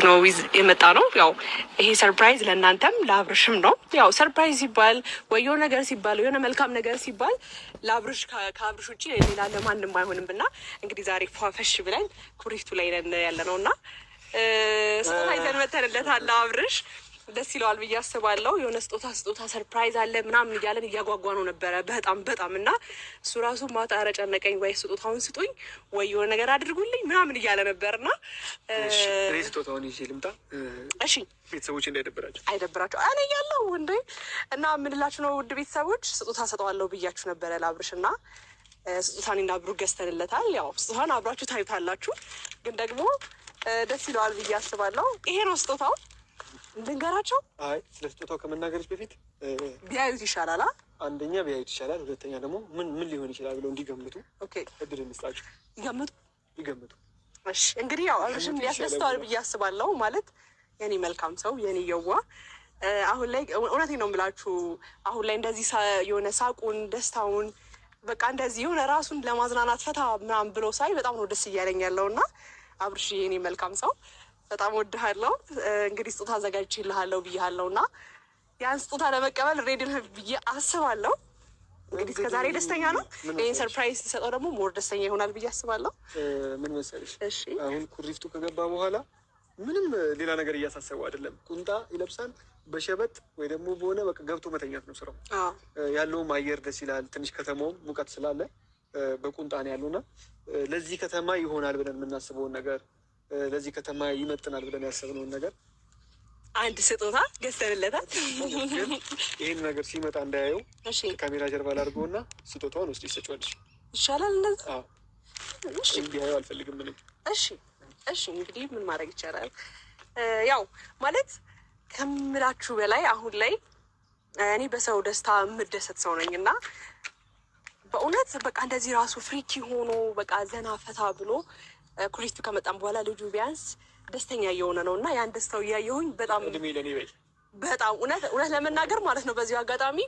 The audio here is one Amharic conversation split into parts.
ነው የመጣ ነው። ያው ይሄ ሰርፕራይዝ ለእናንተም ለአብርሽም ነው። ያው ሰርፕራይዝ ሲባል ወይ የሆነ ነገር ሲባል የሆነ መልካም ነገር ሲባል ለአብርሽ ከአብርሽ ውጭ ሌላ ለማንም አይሆንም እና እንግዲህ ዛሬ ፏፈሽ ብለን ኩሪፍቱ ላይ ነን ያለ ነው እና ስጦታ ይዘን መተንለታል። አብርሽ ደስ ይለዋል ብዬ አስባለሁ። የሆነ ስጦታ ሰርፕራይዝ አለ ምናምን እያለን እያጓጓ ነው ነበረ በጣም እና እሱ ራሱ ማታ ኧረ ጨነቀኝ፣ ወይ ስጦታውን ስጡኝ ወይ የሆነ ነገር አድርጉልኝ ምናምን እያለ ነበርና ስጦታውን ይዤ ልምጣ። እሺ ቤተሰቦች እንዳይደብራቸው አይደብራቸው እኔ እያለሁ እንዴ እና ምንላችሁ ነው ውድ ቤተሰቦች ስጦታ ሰጠዋለሁ ብያችሁ ነበረ ለአብርሽ እና ስጦታን እና ብሩ ገዝተንለታል። ያው ስጦታን አብራችሁ ታዩታላችሁ፣ ግን ደግሞ ደስ ይለዋል ብዬ አስባለሁ። ይሄ ነው ስጦታው። እንድንገራቸው? አይ ስለ ስጦታው ከመናገርሽ በፊት ቢያዩት ይሻላል። አንደኛ ቢያዩት ይሻላል፣ ሁለተኛ ደግሞ ምን ሊሆን ይችላል ብለው እንዲገምቱ እድል እንስጣቸው። ይገምቱ። እሺ እንግዲህ ያው አብርሽም ሊያስደስተዋል ብዬ አስባለሁ። ማለት የኔ መልካም ሰው የኔ የዋ አሁን ላይ እውነቴን ነው የምላችሁ፣ አሁን ላይ እንደዚህ የሆነ ሳቁን ደስታውን በቃ እንደዚህ የሆነ ራሱን ለማዝናናት ፈታ ምናምን ብሎ ሳይ በጣም ነው ደስ እያለኝ ያለው እና አብርሽ የኔ መልካም ሰው በጣም ወድሃለሁ። እንግዲህ ስጦታ አዘጋጅቼልሃለሁ ብያለሁ እና ያን ስጦታ ለመቀበል ሬዲ ነህ ብዬ አስባለሁ። እንግዲህ እስከዛሬ ደስተኛ ነው። ይህን ሰርፕራይዝ ሲሰጠው ደግሞ ሞር ደስተኛ ይሆናል ብዬ አስባለሁ። ምን መሰለሽ፣ አሁን ኩሪፍቱ ከገባ በኋላ ምንም ሌላ ነገር እያሳሰበው አይደለም። ቁንጣ ይለብሳል በሸበጥ ወይ ደግሞ በሆነ በቃ ገብቶ መተኛት ነው ስራው። ያለውም አየር ደስ ይላል። ትንሽ ከተማውም ሙቀት ስላለ በቁንጣ ነው ያለውና ለዚህ ከተማ ይሆናል ብለን የምናስበውን ነገር ለዚህ ከተማ ይመጥናል ብለን ያሰብነውን ነገር አንድ ስጦታ ገዝተንለታል። ግን ይህን ነገር ሲመጣ እንዳያየው ካሜራ ጀርባ ላድርገው እና ስጦታውን ውስጥ ይሰጫዋለሽ። ይሻላል እንደዛ። እንዲያየው አልፈልግም ምንም። እሺ እንግዲህ ምን ማድረግ ይቻላል? ያው ማለት ከምላችሁ በላይ አሁን ላይ እኔ በሰው ደስታ የምደሰት ሰው ነኝ እና በእውነት በቃ እንደዚህ ራሱ ፍሪኪ ሆኖ በቃ ዘና ፈታ ብሎ ኩሪፍቱ ከመጣም በኋላ ልጁ ቢያንስ ደስተኛ እየሆነ ነው እና ያን ደስታው እያየሁኝ በጣም እውነት ለመናገር ማለት ነው። በዚሁ አጋጣሚ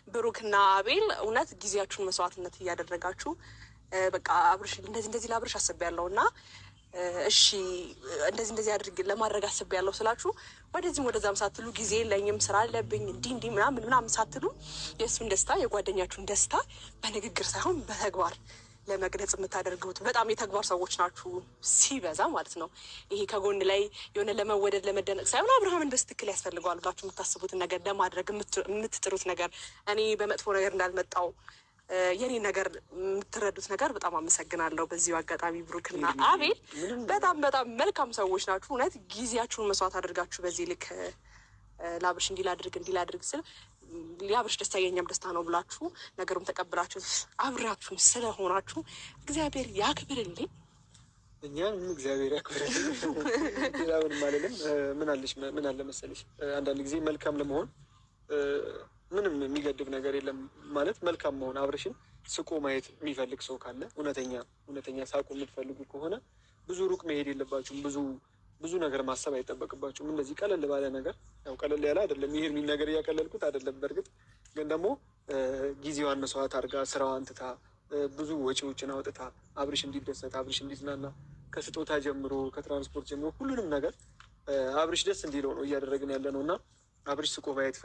ብሩክና አቤል እውነት ጊዜያችሁን መስዋዕትነት እያደረጋችሁ በቃ አብርሽ እንደዚህ ለአብርሽ አስቤያለሁ እና እሺ እንደዚህ አድርግ ለማድረግ አስቤያለሁ ስላችሁ ወደዚህም ወደዛም ሳትሉ ጊዜ የለኝም ስራ አለብኝ እንዲህ ምናምን ሳትሉ የእሱን ደስታ የጓደኛችሁን ደስታ በንግግር ሳይሆን በተግባር ለመግለጽ የምታደርጉት በጣም የተግባር ሰዎች ናችሁ ሲበዛ ማለት ነው። ይሄ ከጎን ላይ የሆነ ለመወደድ ለመደነቅ ሳይሆን አብርሃምን በስትክክል ያስፈልገዋል ብላችሁ የምታስቡትን ነገር ለማድረግ የምትጥሩት ነገር እኔ በመጥፎ ነገር እንዳልመጣው የኔ ነገር የምትረዱት ነገር በጣም አመሰግናለሁ። በዚሁ አጋጣሚ ብሩክና አቤል በጣም መልካም ሰዎች ናችሁ። እውነት ጊዜያችሁን መስዋዕት አድርጋችሁ በዚህ ልክ ለአብርሽ እንዲላድርግ ስል የአብርሽ ደስታ የኛም ደስታ ነው ብላችሁ ነገሩን ተቀብላችሁ አብራችሁን ስለሆናችሁ እግዚአብሔር ያክብርልኝ። እኛም እግዚአብሔር ያክብርልኝ። ሌላውን ማለትም ምን አለ መሰለሽ፣ አንዳንድ ጊዜ መልካም ለመሆን ምንም የሚገድብ ነገር የለም። ማለት መልካም መሆን አብርሽን ስቆ ማየት የሚፈልግ ሰው ካለ እውነተኛ ሳቁ የምትፈልጉ ከሆነ ብዙ ሩቅ መሄድ የለባችሁም። ብዙ ነገር ማሰብ አይጠበቅባችሁም። እንደዚህ ቀለል ባለ ነገር ያው ቀለል ያለ አይደለም። ይሄ የሚል ነገር እያቀለልኩት አይደለም። በእርግጥ ግን ደግሞ ጊዜዋን መስዋዕት አድርጋ ስራዋን ትታ ብዙ ወጪዎችን አውጥታ አብርሽ እንዲደሰት አብርሽ እንዲዝናና ከስጦታ ጀምሮ ከትራንስፖርት ጀምሮ ሁሉንም ነገር አብርሽ ደስ እንዲለው ነው እያደረግን ያለ ነው እና አብርሽ ስቆ ማየት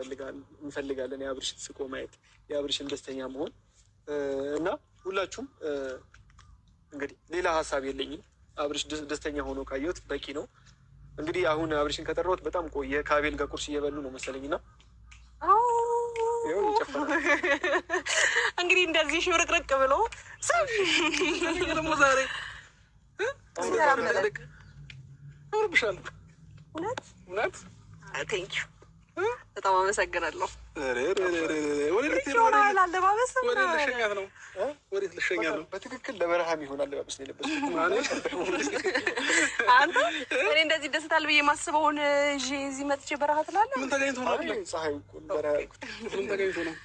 እንፈልጋለን። የአብርሽ ስቆ ማየት የአብርሽን ደስተኛ መሆን እና ሁላችሁም እንግዲህ ሌላ ሀሳብ የለኝም። አብርሽ ደስተኛ ሆኖ ካየሁት በቂ ነው። እንግዲህ አሁን አብርሽን ከጠራሁት በጣም ቆየ። ከአቤል ጋር ቁርስ እየበሉ ነው መሰለኝና እንግዲህ እንደዚህ ሽብርቅርቅ ብሎ ደግሞ ዛሬ እውነት ቴንኪው በጣም አመሰግናለሁ። ወዴት ልሸኛት ነው? በትክክል ለበረሃም ይሆን አለባበስ ነው የለበስኩት። አንተ እኔ እንደዚህ ደስታል ብዬ የማስበውን እዚህ መጥቼ በረሃ ትላለህ? ምን ተገኝቶ ነው? ፀሐይ እኮ በረሃ ምን ተገኝቶ ነው?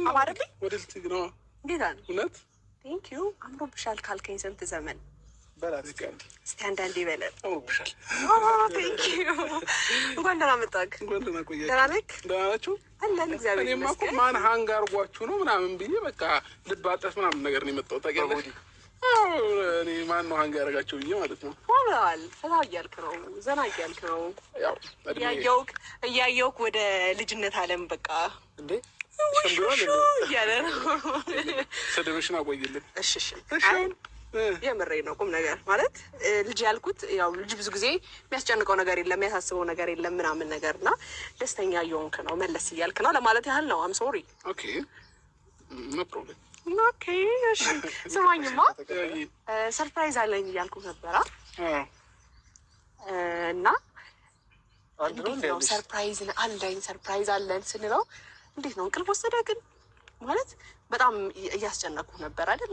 አማረብኝ። ወዴት ልትሄጂ ነው? እንዴት አለ? እውነት ቴንኪው አምሮብሻል ካልከኝ ስንት ዘመን በላት እስቲ አንዳንዴ በለን። አምሮብሻል። ቴንኪው እንኳን ደህና መጣህ። እንኳን ደህና ቆያችሁ። ደህና ነህ? ደህና ናችሁ? አለን እግዚአብሔር ይመስገን። እኔማ እኮ ማን ሀንግ አድርጓችሁ ነው ምናምን ብዬ በቃ ልብ አጠፍ ምናምን ነገር ነው የመጣሁት። ታውቂያለሽ እኔ ማን ነው ሀንግ ያደረጋቸው ብዬ ማለት ነው። ሆነዋል። ፈታ እያልክ ነው፣ ዘና እያልክ ነው። እያየውክ ወደ ልጅነት አለም በቃ እንዴ እያለ ነው። ስድብሽን አቆይልን። እሺ የምሬ ነው። ቁም ነገር ማለት ልጅ ያልኩት ያው ልጅ ብዙ ጊዜ የሚያስጨንቀው ነገር የለም፣ የሚያሳስበው ነገር የለም ምናምን ነገር እና ደስተኛ እየሆንክ ነው፣ መለስ እያልክ ነው ለማለት ያህል ነው። አም ሶሪ። ኦኬ ኖ ፕሮብሌም። ኦኬ እሺ። ስማኝማ ሰርፕራይዝ አለኝ እያልኩ ነበራ እና እንዴት ነው ሰርፕራይዝ አለን ስንለው እንዴት ነው እንቅልፍ ወሰደ ግን ማለት በጣም እያስጨነቁ ነበር አይደል?